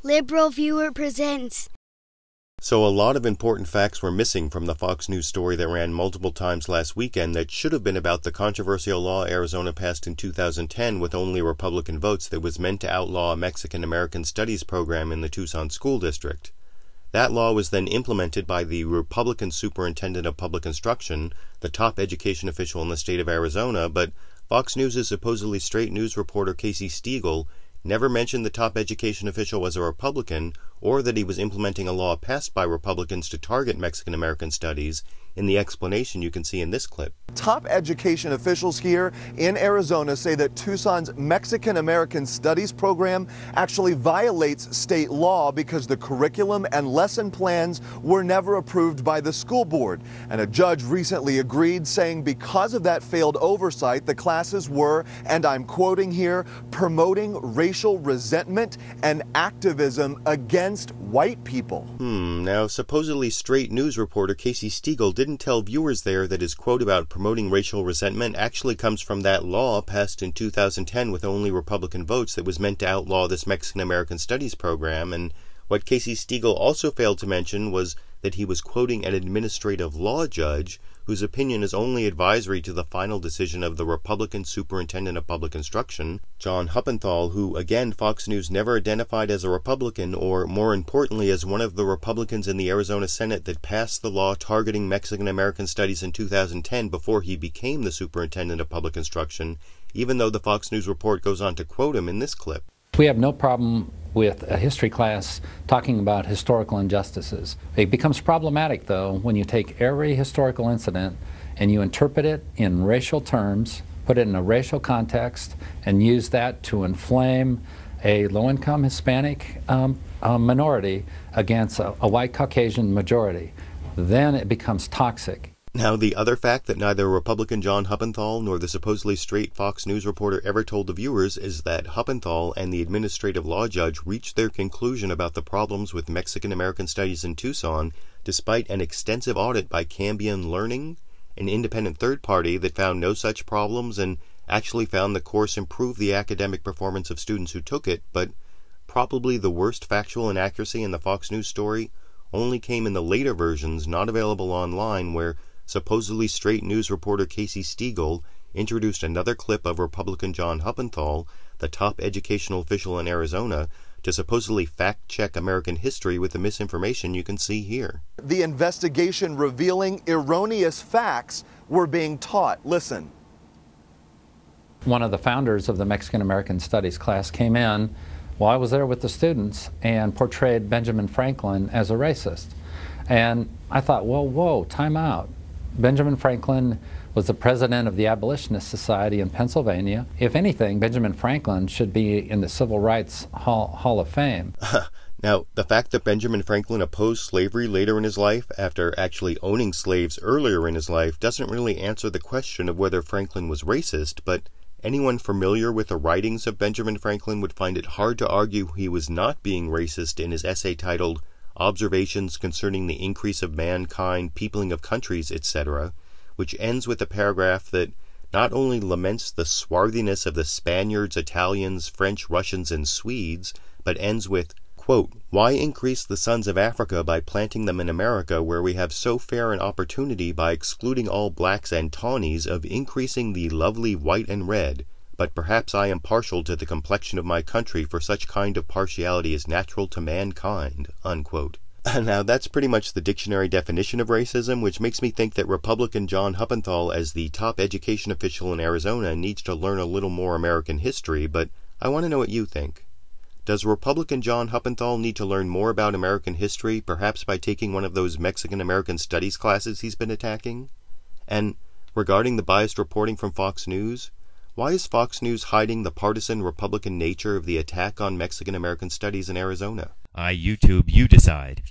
LiberalViewer presents. So a lot of important facts were missing from the Fox News story that ran multiple times last weekend that should have been about the controversial law Arizona passed in 2010 with only Republican votes that was meant to outlaw a Mexican-American studies program in the Tucson school district. That law was then implemented by the Republican Superintendent of Public Instruction, the top education official in the state of Arizona, but Fox News' supposedly straight news reporter Casey Stegall never mentioned the top education official was a Republican or that he was implementing a law passed by Republicans to target Mexican-American studies in the explanation you can see in this clip. Top education officials here in Arizona say that Tucson's Mexican-American Studies program actually violates state law because the curriculum and lesson plans were never approved by the school board. And a judge recently agreed, saying because of that failed oversight, the classes were, and I'm quoting here, promoting racial resentment and activism against white people. Now supposedly straight news reporter Casey Stegall didn't tell viewers there that his quote about promoting racial resentment actually comes from that law passed in 2010 with only Republican votes that was meant to outlaw this Mexican-American Studies program, and what Casey Stegall also failed to mention was that he was quoting an administrative law judge whose opinion is only advisory to the final decision of the Republican Superintendent of Public Instruction, John Huppenthal, who, again, Fox News never identified as a Republican or, more importantly, as one of the Republicans in the Arizona Senate that passed the law targeting Mexican-American studies in 2010 before he became the Superintendent of Public Instruction, even though the Fox News report goes on to quote him in this clip. We have no problem with a history class talking about historical injustices. It becomes problematic, though, when you take every historical incident and you interpret it in racial terms, put it in a racial context, and use that to inflame a low-income Hispanic minority against a white Caucasian majority. Then it becomes toxic. Now, the other fact that neither Republican John Huppenthal nor the supposedly straight Fox News reporter ever told the viewers is that Huppenthal and the administrative law judge reached their conclusion about the problems with Mexican-American studies in Tucson despite an extensive audit by Cambion Learning, an independent third party that found no such problems and actually found the course improved the academic performance of students who took it, but probably the worst factual inaccuracy in the Fox News story only came in the later versions not available online, where supposedly straight news reporter Casey Stegall introduced another clip of Republican John Huppenthal, the top educational official in Arizona, to supposedly fact-check American history with the misinformation you can see here. The investigation revealing erroneous facts were being taught. Listen. One of the founders of the Mexican-American Studies class came in while I was there with the students and portrayed Benjamin Franklin as a racist. And I thought, well, whoa, time out. Benjamin Franklin was the president of the Abolitionist Society in Pennsylvania. If anything, Benjamin Franklin should be in the Civil Rights Hall of Fame. Now, the fact that Benjamin Franklin opposed slavery later in his life, after actually owning slaves earlier in his life, doesn't really answer the question of whether Franklin was racist, but anyone familiar with the writings of Benjamin Franklin would find it hard to argue he was not being racist in his essay titled Observations Concerning the Increase of Mankind, Peopling of Countries, etc., which ends with a paragraph that not only laments the swarthiness of the Spaniards, Italians, French, Russians, and Swedes, but ends with, quote, "Why increase the sons of Africa by planting them in America, where we have so fair an opportunity by excluding all blacks and tawnies of increasing the lovely white and red? But perhaps I am partial to the complexion of my country, for such kind of partiality is natural to mankind," unquote. Now, that's pretty much the dictionary definition of racism, which makes me think that Republican John Huppenthal, as the top education official in Arizona, needs to learn a little more American history, but I want to know what you think. Does Republican John Huppenthal need to learn more about American history, perhaps by taking one of those Mexican-American studies classes he's been attacking? And regarding the biased reporting from Fox News, why is Fox News hiding the partisan Republican nature of the attack on Mexican-American studies in Arizona? YouTube, you decide.